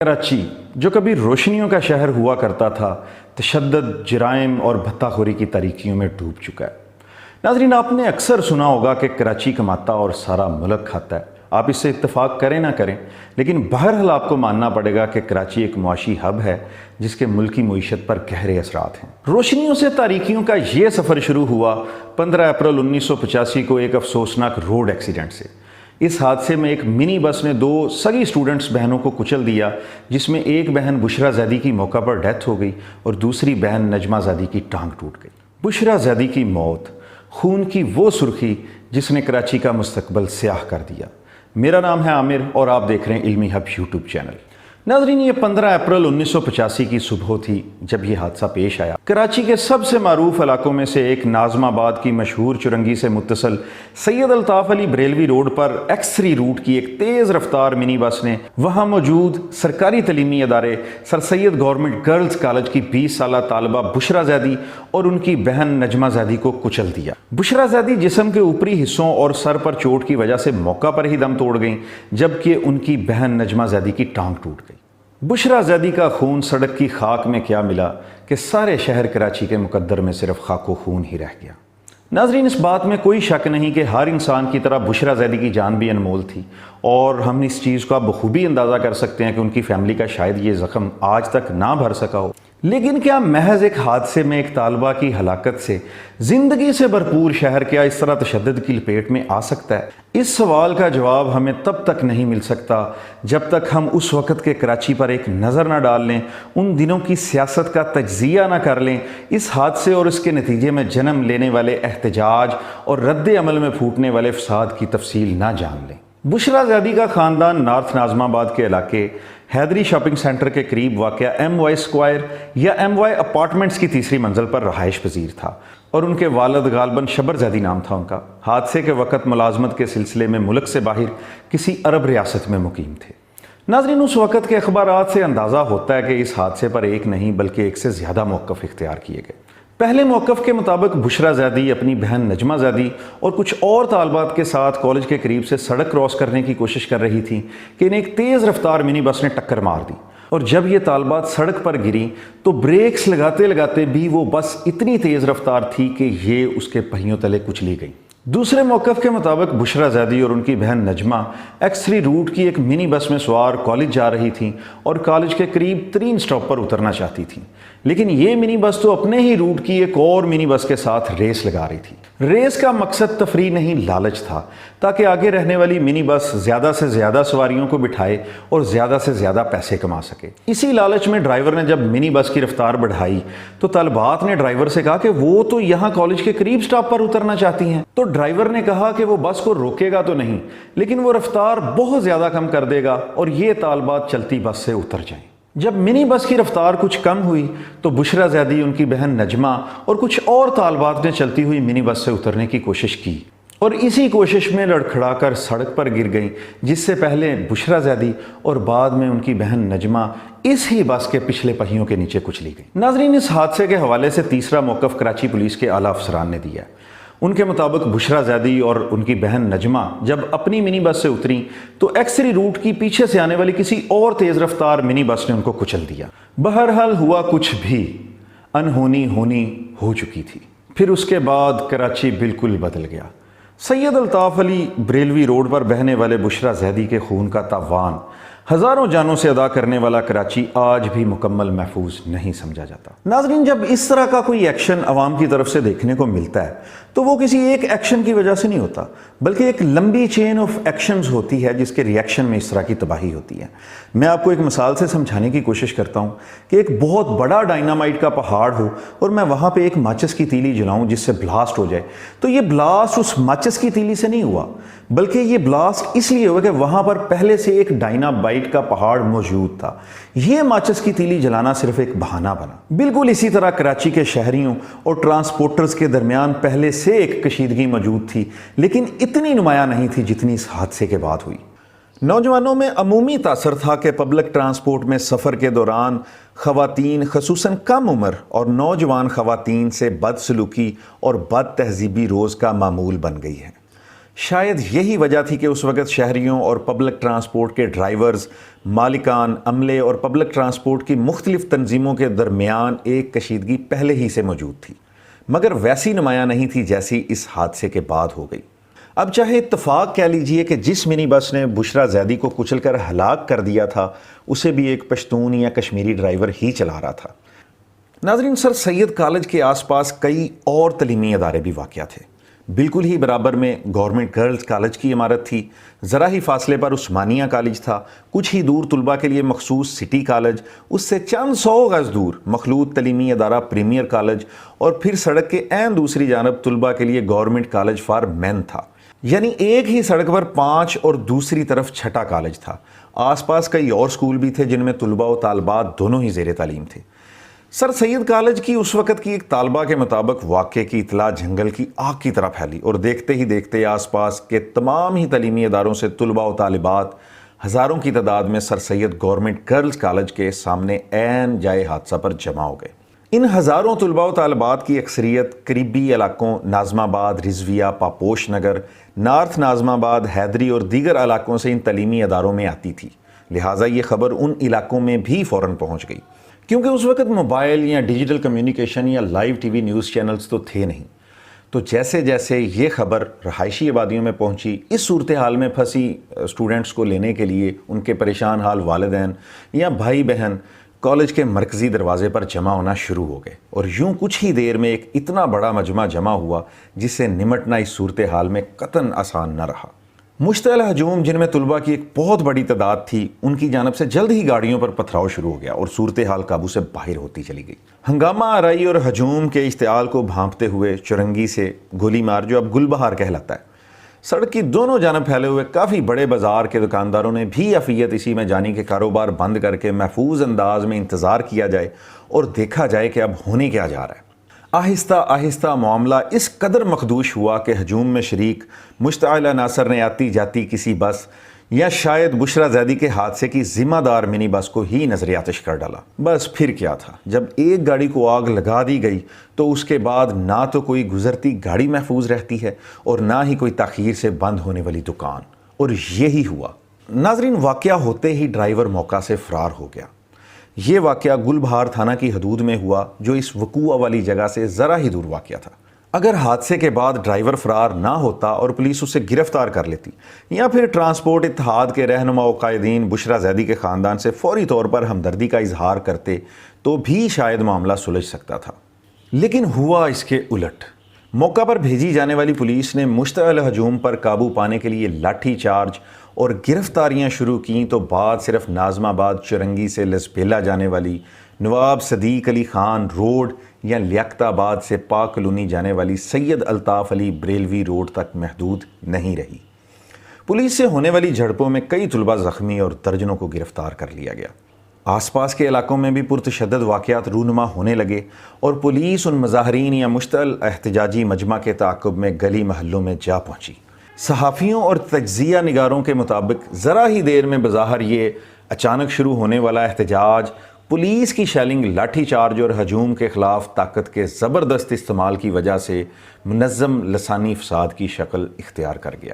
کراچی جو کبھی روشنیوں کا شہر ہوا کرتا تھا تشدد، جرائم اور بھتہ خوری کی تاریکیوں میں ڈوب چکا ہے۔ ناظرین، آپ نے اکثر سنا ہوگا کہ کراچی کماتا اور سارا ملک کھاتا ہے۔ آپ اس سے اتفاق کریں نہ کریں، لیکن بہرحال آپ کو ماننا پڑے گا کہ کراچی ایک معاشی ہب ہے جس کے ملکی معیشت پر گہرے اثرات ہیں۔ روشنیوں سے تاریکیوں کا یہ سفر شروع ہوا 15 اپریل 1985 کو ایک افسوسناک روڈ ایکسیڈنٹ سے۔ اس حادثے میں ایک منی بس نے 2 سگی اسٹوڈنٹس بہنوں کو کچل دیا، جس میں ایک بہن بشرا زیدی کی موقع پر ڈیتھ ہو گئی اور دوسری بہن نجمہ زیدی کی ٹانگ ٹوٹ گئی۔ بشرا زیدی کی موت خون کی وہ سرخی جس نے کراچی کا مستقبل سیاہ کر دیا۔ میرا نام ہے عامر اور آپ دیکھ رہے ہیں علمی ہب یوٹیوب چینل۔ ناظرین، یہ 15 اپریل 1985 کی صبح تھی جب یہ حادثہ پیش آیا۔ کراچی کے سب سے معروف علاقوں میں سے ایک ناظم آباد کی مشہور چرنگی سے متصل سید الطاف علی بریلوی روڈ پر ایکس3 روٹ کی ایک تیز رفتار منی بس نے وہاں موجود سرکاری تعلیمی ادارے سر سید گورنمنٹ گرلز کالج کی 20 سالہ طالبہ بشرا زیدی اور ان کی بہن نجمہ زیدی کو کچل دیا۔ بشرا زیدی جسم کے اوپری حصوں اور سر پر چوٹ کی وجہ سے موقع پر ہی دم توڑ گئیں، جبکہ ان کی بہن نجمہ زیدی کی ٹانگ ٹوٹ گئی۔ بشرا زیدی کا خون سڑک کی خاک میں کیا ملا کہ سارے شہر کراچی کے مقدر میں صرف خاک و خون ہی رہ گیا۔ ناظرین، اس بات میں کوئی شک نہیں کہ ہر انسان کی طرح بشرا زیدی کی جان بھی انمول تھی، اور ہم اس چیز کا بخوبی اندازہ کر سکتے ہیں کہ ان کی فیملی کا شاید یہ زخم آج تک نہ بھر سکا ہو۔ لیکن کیا محض ایک حادثے میں ایک طالبہ کی ہلاکت سے زندگی سے بھرپور شہر کیا اس طرح تشدد کی لپیٹ میں آ سکتا ہے؟ اس سوال کا جواب ہمیں تب تک نہیں مل سکتا جب تک ہم اس وقت کے کراچی پر ایک نظر نہ ڈال لیں، ان دنوں کی سیاست کا تجزیہ نہ کر لیں، اس حادثے اور اس کے نتیجے میں جنم لینے والے احتجاج اور رد عمل میں پھوٹنے والے فساد کی تفصیل نہ جان لیں۔ بشرا زیدی کا خاندان نارتھ ناظم آباد کے علاقے حیدری شاپنگ سینٹر کے قریب واقع ایم وائی اسکوائر یا ایم وائی اپارٹمنٹس کی تیسری منزل پر رہائش پذیر تھا، اور ان کے والد غالباً شبر زیدی نام تھا ان کا۔ حادثے کے وقت ملازمت کے سلسلے میں ملک سے باہر کسی عرب ریاست میں مقیم تھے۔ ناظرین، اس وقت کے اخبارات سے اندازہ ہوتا ہے کہ اس حادثے پر ایک نہیں بلکہ ایک سے زیادہ موقف اختیار کیے گئے۔ پہلے موقف کے مطابق بشرا زیدی اپنی بہن نجمہ زیدی اور کچھ اور طالبات کے ساتھ کالج کے قریب سے سڑک کراس کرنے کی کوشش کر رہی تھی کہ انہیں ایک تیز رفتار منی بس نے ٹکر مار دی، اور جب یہ طالبات سڑک پر گری تو بریکس لگاتے لگاتے بھی وہ بس اتنی تیز رفتار تھی کہ یہ اس کے پہیوں تلے کچلی گئی۔ دوسرے موقف کے مطابق بشرا زیدی اور ان کی بہن نجمہ ایکس3 روٹ کی ایک منی بس میں سوار کالج جا رہی تھیں اور کالج کے قریب 3 سٹاپ پر اترنا چاہتی تھیں، لیکن یہ منی بس تو اپنے ہی روٹ کی ایک اور منی بس کے ساتھ ریس لگا رہی تھی۔ ریس کا مقصد تفریح نہیں، لالچ تھا، تاکہ آگے رہنے والی منی بس زیادہ سے زیادہ سواریوں کو بٹھائے اور زیادہ سے زیادہ پیسے کما سکے۔ اسی لالچ میں ڈرائیور نے جب منی بس کی رفتار بڑھائی تو طالبات نے ڈرائیور سے کہا کہ وہ تو یہاں کالج کے قریب سٹاپ پر اترنا چاہتی ہیں، تو ڈرائیور نے کہا کہ وہ بس کو روکے گا تو نہیں، لیکن وہ رفتار بہت زیادہ کم کر دے گا اور یہ طالبات چلتی بس سے اتر جائیں۔ جب منی بس کی رفتار کچھ کم ہوئی تو بشرا زیدی، ان کی بہن نجمہ اور کچھ اور طالبات نے چلتی ہوئی منی بس سے اترنے کی کوشش کی، اور اسی کوشش میں لڑکھڑا کر سڑک پر گر گئیں، جس سے پہلے بشرا زیدی اور بعد میں ان کی بہن نجمہ اس ہی بس کے پچھلے پہیوں کے نیچے کچلی گئیں۔ ناظرین، اس حادثے کے حوالے سے تیسرا موقف کراچی پولیس کے اعلیٰ افسران نے دیا ہے۔ ان کے مطابق بشرا زیدی اور ان کی بہن نجمہ جب اپنی منی بس سے اتریں تو ایکس3 روٹ کی پیچھے سے آنے والی کسی اور تیز رفتار منی بس نے ان کو کچل دیا۔ بہرحال ہوا کچھ بھی، انہونی ہونی ہو چکی تھی۔ پھر اس کے بعد کراچی بالکل بدل گیا۔ سید الطاف علی بریلوی روڈ پر بہنے والے بشرا زیدی کے خون کا تاوان ہزاروں جانوں سے ادا کرنے والا کراچی آج بھی مکمل محفوظ نہیں سمجھا جاتا۔ ناظرین، جب اس طرح کا کوئی ایکشن عوام کی طرف سے دیکھنے کو ملتا ہے تو وہ کسی ایک ایکشن کی وجہ سے نہیں ہوتا، بلکہ ایک لمبی چین آف ایکشنز ہوتی ہے جس کے ریئیکشن میں اس طرح کی تباہی ہوتی ہے۔ میں آپ کو ایک مثال سے سمجھانے کی کوشش کرتا ہوں کہ ایک بہت بڑا ڈائنامائٹ کا پہاڑ ہو اور میں وہاں پہ ایک ماچس کی تیلی جلاؤں جس سے بلاسٹ ہو جائے، تو یہ بلاسٹ اس ماچس کی تیلی سے نہیں ہوا، بلکہ یہ بلاسٹ اس لیے ہوا کہ وہاں پر پہلے سے ایک ڈائنامائٹ کا پہاڑ موجود تھا۔ یہ ماچس کی تیلی جلانا صرف ایک بہانہ بنا۔ بالکل اسی طرح کراچی کے شہریوں اور ٹرانسپورٹرز کے درمیان پہلے سے ایک کشیدگی موجود تھی، لیکن اتنی نمایاں نہیں تھی جتنی اس حادثے کے بعد ہوئی۔ نوجوانوں میں عمومی تاثر تھا کہ پبلک ٹرانسپورٹ میں سفر کے دوران خواتین خصوصاً کم عمر اور نوجوان خواتین سے بدسلوکی اور بد تہذیبی روز کا معمول بن گئی ہے۔ شاید یہی وجہ تھی کہ اس وقت شہریوں اور پبلک ٹرانسپورٹ کے ڈرائیورز، مالکان، عملے اور پبلک ٹرانسپورٹ کی مختلف تنظیموں کے درمیان ایک کشیدگی پہلے ہی سے موجود تھی، مگر ویسی نمایاں نہیں تھی جیسی اس حادثے کے بعد ہو گئی۔ اب چاہے اتفاق کہہ لیجئے کہ جس منی بس نے بشرا زیدی کو کچل کر ہلاک کر دیا تھا اسے بھی ایک پشتون یا کشمیری ڈرائیور ہی چلا رہا تھا۔ ناظرین، سر سید کالج کے آس پاس کئی اور تعلیمی ادارے بھی واقع تھے۔ بالکل ہی برابر میں گورنمنٹ گرلز کالج کی عمارت تھی، ذرا ہی فاصلے پر عثمانیہ کالج تھا، کچھ ہی دور طلباء کے لیے مخصوص سٹی کالج، اس سے چند 100 گز دور مخلوط تعلیمی ادارہ پریمیئر کالج، اور پھر سڑک کے عین دوسری جانب طلباء کے لیے گورنمنٹ کالج فار مین تھا۔ یعنی ایک ہی سڑک پر 5 اور دوسری طرف چھٹا کالج تھا۔ آس پاس کئی اور سکول بھی تھے جن میں طلباء و طالبات دونوں ہی زیر تعلیم تھے۔ سر سید کالج کی اس وقت کی ایک طالبہ کے مطابق واقعے کی اطلاع جنگل کی آگ کی طرح پھیلی، اور دیکھتے ہی دیکھتے آس پاس کے تمام ہی تعلیمی اداروں سے طلباء و طالبات ہزاروں کی تعداد میں سر سید گورنمنٹ گرلز کالج کے سامنے عین جائے حادثہ پر جمع ہو گئے۔ ان ہزاروں طلباء و طالبات کی اکثریت قریبی علاقوں ناظم آباد، رضویہ، پاپوش نگر، نارتھ ناظم آباد، حیدری اور دیگر علاقوں سے ان تعلیمی اداروں میں آتی تھی، لہٰذا یہ خبر ان علاقوں میں بھی فوراً پہنچ گئی۔ کیونکہ اس وقت موبائل یا ڈیجیٹل کمیونیکیشن یا live T V news channels تو تھے نہیں، تو جیسے جیسے یہ خبر رہائشی آبادیوں میں پہنچی، اس صورتحال میں پھنسی اسٹوڈنٹس کو لینے کے لیے ان کے پریشان حال والدین یا بھائی بہن کالج کے مرکزی دروازے پر جمع ہونا شروع ہو گئے، اور یوں کچھ ہی دیر میں ایک اتنا بڑا مجمع جمع ہوا جس سے نمٹنا اس صورتحال میں قطعاً آسان نہ رہا۔ مشتعل ہجوم، جن میں طلباء کی ایک بہت بڑی تعداد تھی، ان کی جانب سے جلد ہی گاڑیوں پر پتھراؤ شروع ہو گیا اور صورتحال قابو سے باہر ہوتی چلی گئی۔ ہنگامہ آرائی اور ہجوم کے اشتعال کو بھانپتے ہوئے چرنگی سے گولی مار، جو اب گل بہار کہلاتا ہے، سڑک کی دونوں جانب پھیلے ہوئے کافی بڑے بازار کے دکانداروں نے بھی عافیت اسی میں جانی کہ کاروبار بند کر کے محفوظ انداز میں انتظار کیا جائے اور دیکھا جائے کہ اب ہونے کیا جا رہا ہے۔ آہستہ آہستہ معاملہ اس قدر مخدوش ہوا کہ ہجوم میں شریک مشتعل عناصر نے آتی جاتی کسی بس یا شاید بشرا زیدی کے حادثے کی ذمہ دار منی بس کو ہی نظر آتش کر ڈالا۔ بس پھر کیا تھا، جب ایک گاڑی کو آگ لگا دی گئی تو اس کے بعد نہ تو کوئی گزرتی گاڑی محفوظ رہتی ہے اور نہ ہی کوئی تاخیر سے بند ہونے والی دکان، اور یہی ہوا۔ ناظرین، واقعہ ہوتے ہی ڈرائیور موقع سے فرار ہو گیا۔ یہ واقعہ گل بہار تھانہ کی حدود میں ہوا، جو اس وقوع والی جگہ سے ذرا ہی دور واقع تھا۔ اگر حادثے کے بعد ڈرائیور فرار نہ ہوتا اور پولیس اسے گرفتار کر لیتی، یا پھر ٹرانسپورٹ اتحاد کے رہنما و قائدین بشرا زیدی کے خاندان سے فوری طور پر ہمدردی کا اظہار کرتے، تو بھی شاید معاملہ سلجھ سکتا تھا۔ لیکن ہوا اس کے الٹ۔ موقع پر بھیجی جانے والی پولیس نے مشتعل ہجوم پر قابو پانے کے لیے لاٹھی چارج اور گرفتاریاں شروع کیں، تو بعد صرف ناظم آباد چرنگی سے لسبیلا جانے والی نواب صدیق علی خان روڈ یا لیاقت آباد سے پاک کلونی جانے والی سید الطاف علی بریلوی روڈ تک محدود نہیں رہی۔ پولیس سے ہونے والی جھڑپوں میں کئی طلباء زخمی اور درجنوں کو گرفتار کر لیا گیا۔ آس پاس کے علاقوں میں بھی پرتشدد واقعات رونما ہونے لگے، اور پولیس ان مظاہرین یا مشتعل احتجاجی مجمع کے تعاقب میں گلی محلوں میں جا پہنچی۔ صحافیوں اور تجزیہ نگاروں کے مطابق ذرا ہی دیر میں بظاہر یہ اچانک شروع ہونے والا احتجاج پولیس کی شیلنگ، لاٹھی چارج اور ہجوم کے خلاف طاقت کے زبردست استعمال کی وجہ سے منظم لسانی فساد کی شکل اختیار کر گیا۔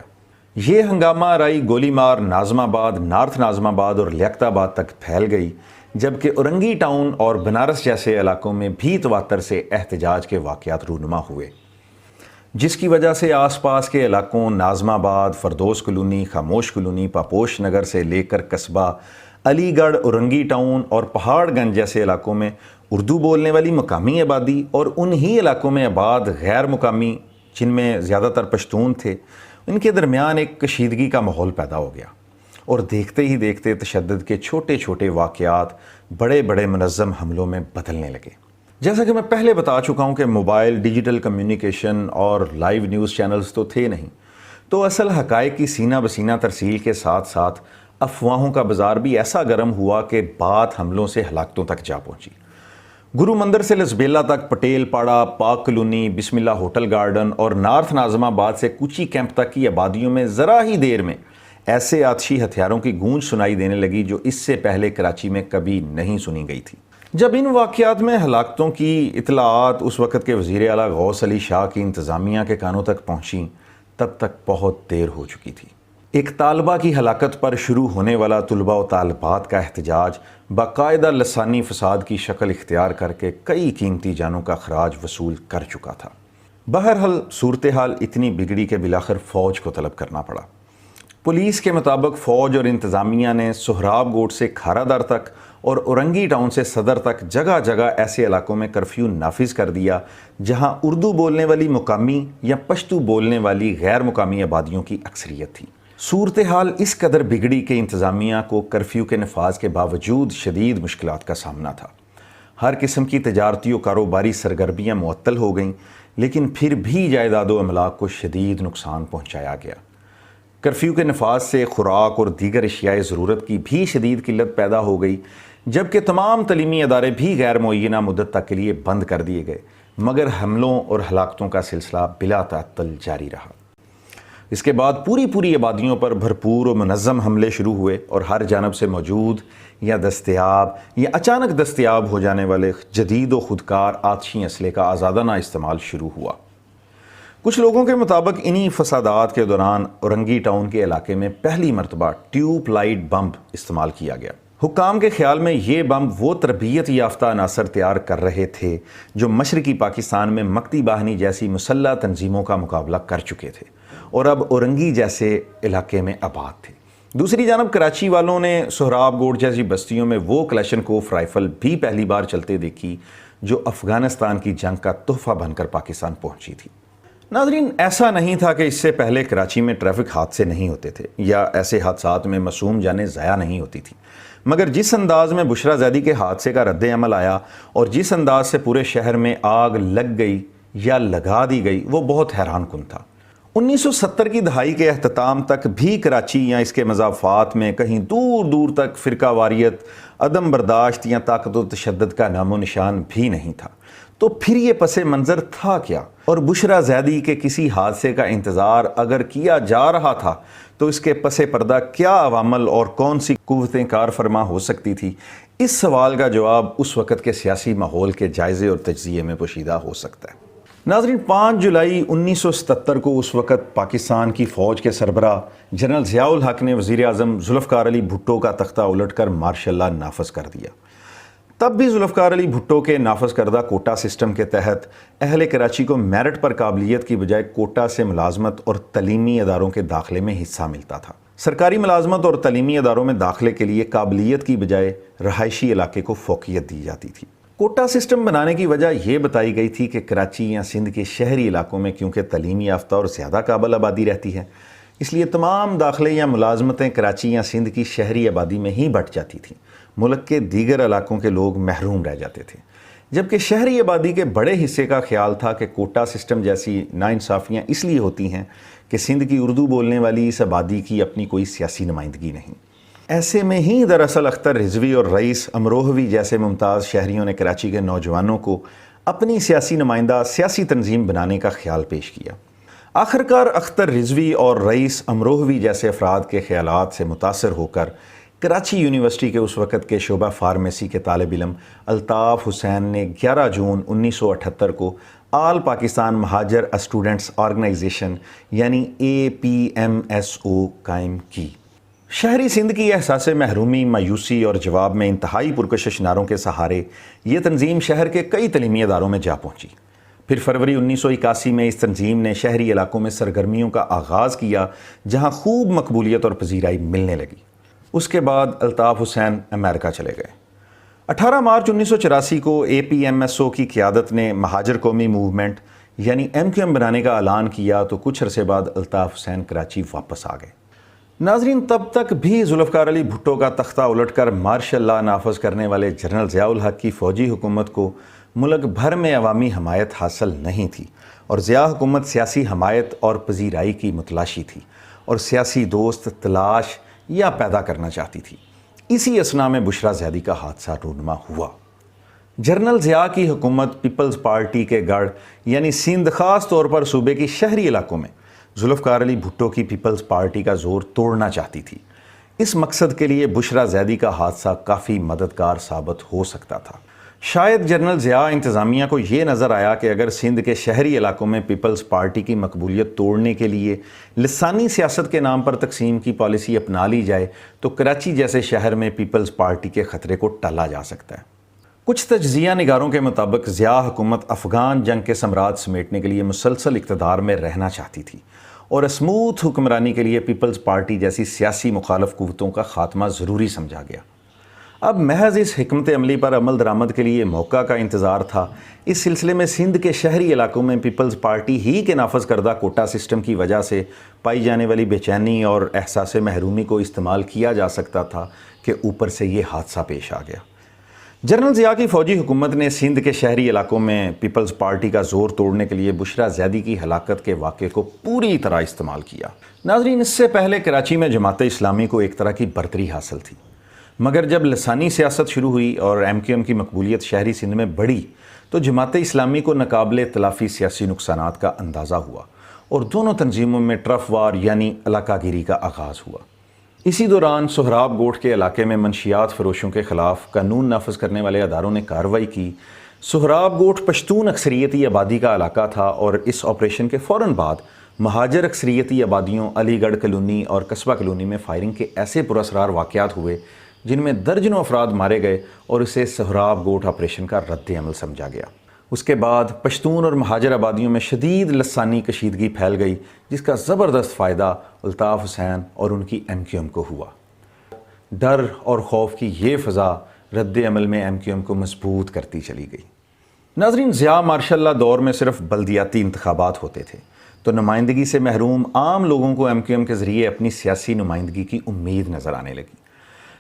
یہ ہنگامہ آرائی گولی مار ناظم آباد، نارتھ ناظم آباد اور لیاقت آباد تک پھیل گئی، جبکہ اورنگی ٹاؤن اور بنارس جیسے علاقوں میں بھی تواتر سے احتجاج کے واقعات رونما ہوئے، جس کی وجہ سے آس پاس کے علاقوں ناظم آباد، فردوس کلونی، خاموش کلونی، پاپوش نگر سے لے کر قصبہ علی گڑھ، اورنگی ٹاؤن اور پہاڑ گنج جیسے علاقوں میں اردو بولنے والی مقامی آبادی اور انہی علاقوں میں آباد غیر مقامی، جن میں زیادہ تر پشتون تھے، ان کے درمیان ایک کشیدگی کا ماحول پیدا ہو گیا، اور دیکھتے ہی دیکھتے تشدد کے چھوٹے چھوٹے واقعات بڑے بڑے منظم حملوں میں بدلنے لگے۔ جیسا کہ میں پہلے بتا چکا ہوں کہ موبائل، ڈیجیٹل کمیونیکیشن اور لائیو نیوز چینلز تو تھے نہیں، تو اصل حقائق کی سینہ بسینہ ترسیل کے ساتھ ساتھ افواہوں کا بازار بھی ایسا گرم ہوا کہ بات حملوں سے ہلاکتوں تک جا پہنچی۔ گرو مندر سے لسبیلا تک، پٹیل پاڑا، پاک کلونی، بسم اللہ ہوٹل گارڈن اور نارتھ ناظم آباد سے کوچی کیمپ تک کی آبادیوں میں ذرا ہی دیر میں ایسے آتشی ہتھیاروں کی گونج سنائی دینے لگی جو اس سے پہلے کراچی میں کبھی نہیں سنی گئی تھی۔ جب ان واقعات میں ہلاکتوں کی اطلاعات اس وقت کے وزیر اعلیٰ غوث علی شاہ کی انتظامیہ کے کانوں تک پہنچیں، تب تک بہت دیر ہو چکی تھی۔ ایک طالبہ کی ہلاکت پر شروع ہونے والا طلباء و طالبات کا احتجاج باقاعدہ لسانی فساد کی شکل اختیار کر کے کئی قیمتی جانوں کا خراج وصول کر چکا تھا۔ بہرحال صورتحال اتنی بگڑی کہ بالآخر فوج کو طلب کرنا پڑا۔ پولیس کے مطابق فوج اور انتظامیہ نے سہراب گوٹ سے کھارا در تک اور اورنگی ٹاؤن سے صدر تک جگہ جگہ ایسے علاقوں میں کرفیو نافذ کر دیا جہاں اردو بولنے والی مقامی یا پشتو بولنے والی غیر مقامی آبادیوں کی اکثریت تھی۔ صورتحال اس قدر بگڑی کہ انتظامیہ کو کرفیو کے نفاذ کے باوجود شدید مشکلات کا سامنا تھا۔ ہر قسم کی تجارتی و کاروباری سرگرمیاں معطل ہو گئیں، لیکن پھر بھی جائیداد و املاک کو شدید نقصان پہنچایا گیا۔ کرفیو کے نفاذ سے خوراک اور دیگر اشیاء ضرورت کی بھی شدید قلت پیدا ہو گئی، جبکہ تمام تعلیمی ادارے بھی غیر معینہ مدت تک کے لیے بند کر دیے گئے، مگر حملوں اور ہلاکتوں کا سلسلہ بلا تعطل جاری رہا۔ اس کے بعد پوری آبادیوں پر بھرپور و منظم حملے شروع ہوئے اور ہر جانب سے موجود یا دستیاب یا اچانک دستیاب ہو جانے والے جدید و خودکار آتشی اسلحے کا آزادانہ استعمال شروع ہوا۔ کچھ لوگوں کے مطابق انہی فسادات کے دوران اورنگی ٹاؤن کے علاقے میں پہلی مرتبہ ٹیوب لائٹ بمب استعمال کیا گیا۔ حکام کے خیال میں یہ بمب وہ تربیت یافتہ عناصر تیار کر رہے تھے جو مشرقی پاکستان میں مکتی باہنی جیسی مسلح تنظیموں کا مقابلہ کر چکے تھے اور اب اورنگی جیسے علاقے میں آباد تھے۔ دوسری جانب کراچی والوں نے سہراب گوٹ جیسی بستیوں میں وہ کلاشنکوف رائفل بھی پہلی بار چلتے دیکھی جو افغانستان کی جنگ کا تحفہ بن کر پاکستان پہنچی تھی۔ ناظرین، ایسا نہیں تھا کہ اس سے پہلے کراچی میں ٹریفک حادثے نہیں ہوتے تھے یا ایسے حادثات میں معصوم جانیں ضائع نہیں ہوتی تھیں، مگر جس انداز میں بشرا زیدی کے حادثے کا رد عمل آیا اور جس انداز سے پورے شہر میں آگ لگ گئی یا لگا دی گئی وہ بہت حیران کن تھا۔ 1970 کی دہائی کے اختتام تک بھی کراچی یا اس کے مضافات میں کہیں دور دور تک فرقہ واریت، عدم برداشت یا طاقت و تشدد کا نام و نشان بھی نہیں تھا۔ تو پھر یہ پس منظر تھا کیا؟ اور بشرا زیدی کے کسی حادثے کا انتظار اگر کیا جا رہا تھا تو اس کے پس پردہ کیا عوامل اور کون سی قوتیں کار فرما ہو سکتی تھی؟ اس سوال کا جواب اس وقت کے سیاسی ماحول کے جائزے اور تجزیے میں پوشیدہ ہو سکتا ہے۔ ناظرین، 5 جولائی 1977 کو اس وقت پاکستان کی فوج کے سربراہ جنرل ضیاء الحق نے وزیر اعظم ذوالفقار علی بھٹو کا تختہ الٹ کر مارشل لا نافذ کر دیا۔ تب بھی ذوالفقار علی بھٹو کے نافذ کردہ کوٹا سسٹم کے تحت اہل کراچی کو میرٹ پر قابلیت کی بجائے کوٹا سے ملازمت اور تعلیمی اداروں کے داخلے میں حصہ ملتا تھا۔ سرکاری ملازمت اور تعلیمی اداروں میں داخلے کے لیے قابلیت کی بجائے رہائشی علاقے کو فوقیت دی جاتی تھی۔ کوٹا سسٹم بنانے کی وجہ یہ بتائی گئی تھی کہ کراچی یا سندھ کے شہری علاقوں میں کیونکہ تعلیم یافتہ اور زیادہ قابل آبادی رہتی ہے، اس لیے تمام داخلے یا ملازمتیں کراچی یا سندھ کی شہری آبادی میں ہی بٹ جاتی تھیں۔ ملک کے دیگر علاقوں کے لوگ محروم رہ جاتے تھے، جبکہ شہری آبادی کے بڑے حصے کا خیال تھا کہ کوٹا سسٹم جیسی ناانصافیاں اس لیے ہوتی ہیں کہ سندھ کی اردو بولنے والی اس آبادی کی اپنی کوئی سیاسی نمائندگی نہیں۔ ایسے میں ہی دراصل اختر رضوی اور رئیس امروہوی جیسے ممتاز شہریوں نے کراچی کے نوجوانوں کو اپنی سیاسی نمائندہ سیاسی تنظیم بنانے کا خیال پیش کیا۔ آخرکار اختر رضوی اور رئیس امروہوی جیسے افراد کے خیالات سے متاثر ہو کر کراچی یونیورسٹی کے اس وقت کے شعبہ فارمیسی کے طالب علم الطاف حسین نے 11 جون 1978 کو آل پاکستان مہاجر اسٹوڈنٹس آرگنائزیشن یعنی APMSO قائم کی۔ شہری سندھ کی احساس محرومی، مایوسی اور جواب میں انتہائی پرکشش نعروں کے سہارے یہ تنظیم شہر کے کئی تعلیمی اداروں میں جا پہنچی۔ پھر فروری 1981 میں اس تنظیم نے شہری علاقوں میں سرگرمیوں کا آغاز کیا جہاں خوب مقبولیت اور پذیرائی ملنے لگی۔ اس کے بعد الطاف حسین امریکہ چلے گئے۔ 18 مارچ 1984 کو APMSO کی قیادت نے مہاجر قومی موومنٹ یعنی MQM بنانے کا اعلان کیا تو کچھ عرصے بعد الطاف حسین کراچی واپس آ گئے۔ ناظرین، تب تک بھی ذوالفقار علی بھٹو کا تختہ الٹ کر مارشل لا نافذ کرنے والے جنرل ضیاء الحق کی فوجی حکومت کو ملک بھر میں عوامی حمایت حاصل نہیں تھی اور ضیاء حکومت سیاسی حمایت اور پذیرائی کی متلاشی تھی اور سیاسی دوست تلاش یا پیدا کرنا چاہتی تھی۔ اسی اثنا میں بشرا زیدی کا حادثہ رونما ہوا۔ جنرل ضیاء کی حکومت پیپلز پارٹی کے گڑھ یعنی سندھ، خاص طور پر صوبے کی شہری علاقوں میں ذوالفقار علی بھٹو کی پیپلز پارٹی کا زور توڑنا چاہتی تھی۔ اس مقصد کے لیے بشرا زیدی کا حادثہ کافی مددگار ثابت ہو سکتا تھا۔ شاید جنرل ضیاء انتظامیہ کو یہ نظر آیا کہ اگر سندھ کے شہری علاقوں میں پیپلز پارٹی کی مقبولیت توڑنے کے لیے لسانی سیاست کے نام پر تقسیم کی پالیسی اپنا لی جائے تو کراچی جیسے شہر میں پیپلز پارٹی کے خطرے کو ٹالا جا سکتا ہے۔ کچھ تجزیہ نگاروں کے مطابق ضیاء حکومت افغان جنگ کے ثمرات سمیٹنے کے لیے مسلسل اقتدار میں رہنا چاہتی تھی اور اسموتھ حکمرانی کے لیے پیپلز پارٹی جیسی سیاسی مخالف قوتوں کا خاتمہ ضروری سمجھا گیا۔ اب محض اس حکمت عملی پر عمل درآمد کے لیے موقع کا انتظار تھا۔ اس سلسلے میں سندھ کے شہری علاقوں میں پیپلز پارٹی ہی کے نافذ کردہ کوٹا سسٹم کی وجہ سے پائی جانے والی بے چینی اور احساس محرومی کو استعمال کیا جا سکتا تھا کہ اوپر سے یہ حادثہ پیش آ گیا۔ جنرل ضیاء کی فوجی حکومت نے سندھ کے شہری علاقوں میں پیپلز پارٹی کا زور توڑنے کے لیے بشرا زیدی کی ہلاکت کے واقعے کو پوری طرح استعمال کیا۔ ناظرین، اس سے پہلے کراچی میں جماعت اسلامی کو ایک طرح کی برتری حاصل تھی، مگر جب لسانی سیاست شروع ہوئی اور MQM کی مقبولیت شہری سندھ میں بڑھی تو جماعت اسلامی کو ناقابل تلافی سیاسی نقصانات کا اندازہ ہوا اور دونوں تنظیموں میں ٹرف وار یعنی علاقہ گیری کا آغاز ہوا۔ اسی دوران سہراب گوٹھ کے علاقے میں منشیات فروشوں کے خلاف قانون نافذ کرنے والے اداروں نے کارروائی کی۔ سہراب گوٹھ پشتون اکثریتی آبادی کا علاقہ تھا اور اس آپریشن کے فوراً بعد مہاجر اکثریتی آبادیوں علی گڑھ کالونی اور قصبہ کالونی میں فائرنگ کے ایسے پراسرار واقعات ہوئے جن میں درجنوں افراد مارے گئے اور اسے سہراب گوٹھ آپریشن کا رد عمل سمجھا گیا۔ اس کے بعد پشتون اور مہاجر آبادیوں میں شدید لسانی کشیدگی پھیل گئی جس کا زبردست فائدہ الطاف حسین اور ان کی MQM کو ہوا۔ ڈر اور خوف کی یہ فضا رد عمل میں MQM کو مضبوط کرتی چلی گئی۔ ناظرین، ضیاء ماشاء اللہ دور میں صرف بلدیاتی انتخابات ہوتے تھے تو نمائندگی سے محروم عام لوگوں کو MQM کے ذریعے اپنی سیاسی نمائندگی کی امید نظر آنے لگی۔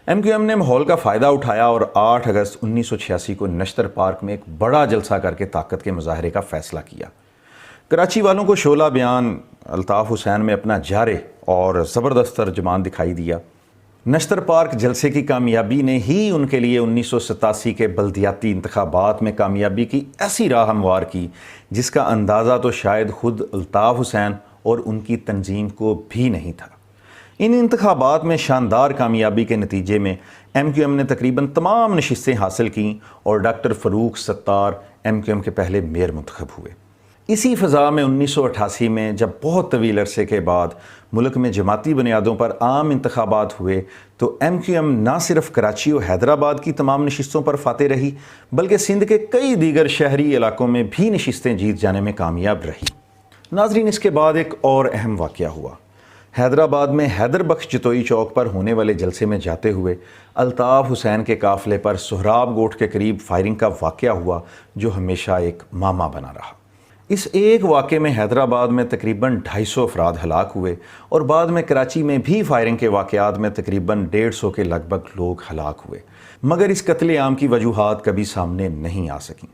MQM نے ماحول کا فائدہ اٹھایا اور 8 اگست 1986 کو نشتر پارک میں ایک بڑا جلسہ کر کے طاقت کے مظاہرے کا فیصلہ کیا۔ کراچی والوں کو شعلہ بیان الطاف حسین میں اپنا جارح اور زبردست ترجمان دکھائی دیا۔ نشتر پارک جلسے کی کامیابی نے ہی ان کے لیے 1987 کے بلدیاتی انتخابات میں کامیابی کی ایسی راہ ہموار کی جس کا اندازہ تو شاید خود الطاف حسین اور ان کی تنظیم کو بھی نہیں تھا۔ ان انتخابات میں شاندار کامیابی کے نتیجے میں MQM نے تقریباً تمام نشستیں حاصل کیں اور ڈاکٹر فاروق ستار MQM کے پہلے میئر منتخب ہوئے۔ اسی فضا میں 1988 میں جب بہت طویل عرصے کے بعد ملک میں جماعتی بنیادوں پر عام انتخابات ہوئے تو MQM نہ صرف کراچی و حیدرآباد کی تمام نشستوں پر فاتح رہی بلکہ سندھ کے کئی دیگر شہری علاقوں میں بھی نشستیں جیت جانے میں کامیاب رہی۔ ناظرین، اس کے بعد ایک اور اہم واقعہ ہوا۔ حیدرآباد میں حیدر بخش جتوئی چوک پر ہونے والے جلسے میں جاتے ہوئے الطاف حسین کے قافلے پر سہراب گوٹھ کے قریب فائرنگ کا واقعہ ہوا جو ہمیشہ ایک معمہ بنا رہا۔ اس ایک واقعے میں حیدرآباد میں تقریباً 250 افراد ہلاک ہوئے اور بعد میں کراچی میں بھی فائرنگ کے واقعات میں تقریباً 150 کے لگ بھگ لوگ ہلاک ہوئے، مگر اس قتل عام کی وجوہات کبھی سامنے نہیں آ سکیں۔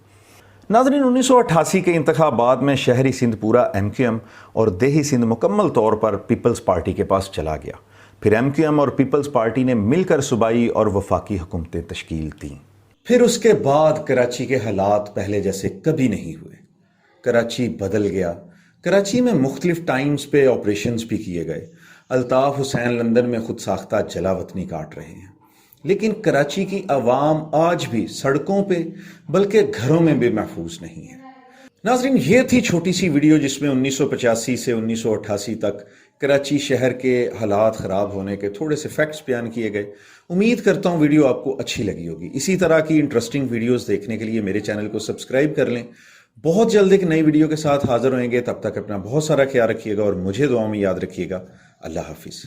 ناظرین، 1988 کے انتخابات میں شہری سندھ پورا MQM اور دیہی سندھ مکمل طور پر پیپلز پارٹی کے پاس چلا گیا۔ پھر MQM اور پیپلز پارٹی نے مل کر صوبائی اور وفاقی حکومتیں تشکیل دیں۔ پھر اس کے بعد کراچی کے حالات پہلے جیسے کبھی نہیں ہوئے۔ کراچی بدل گیا۔ کراچی میں مختلف ٹائمز پہ آپریشنز بھی کیے گئے۔ الطاف حسین لندن میں خود ساختہ جلا وطنی کاٹ رہے ہیں، لیکن کراچی کی عوام آج بھی سڑکوں پہ بلکہ گھروں میں بھی محفوظ نہیں ہے۔ ناظرین، یہ تھی چھوٹی سی ویڈیو جس میں 1985 سے 1988 تک کراچی شہر کے حالات خراب ہونے کے تھوڑے سے فیکٹس بیان کیے گئے۔ امید کرتا ہوں ویڈیو آپ کو اچھی لگی ہوگی۔ اسی طرح کی انٹرسٹنگ ویڈیوز دیکھنے کے لیے میرے چینل کو سبسکرائب کر لیں۔ بہت جلد ایک نئی ویڈیو کے ساتھ حاضر ہوئیں گے۔ تب تک اپنا بہت سارا خیال رکھیے گا اور مجھے دعاؤں میں یاد رکھیے گا۔ اللہ حافظ۔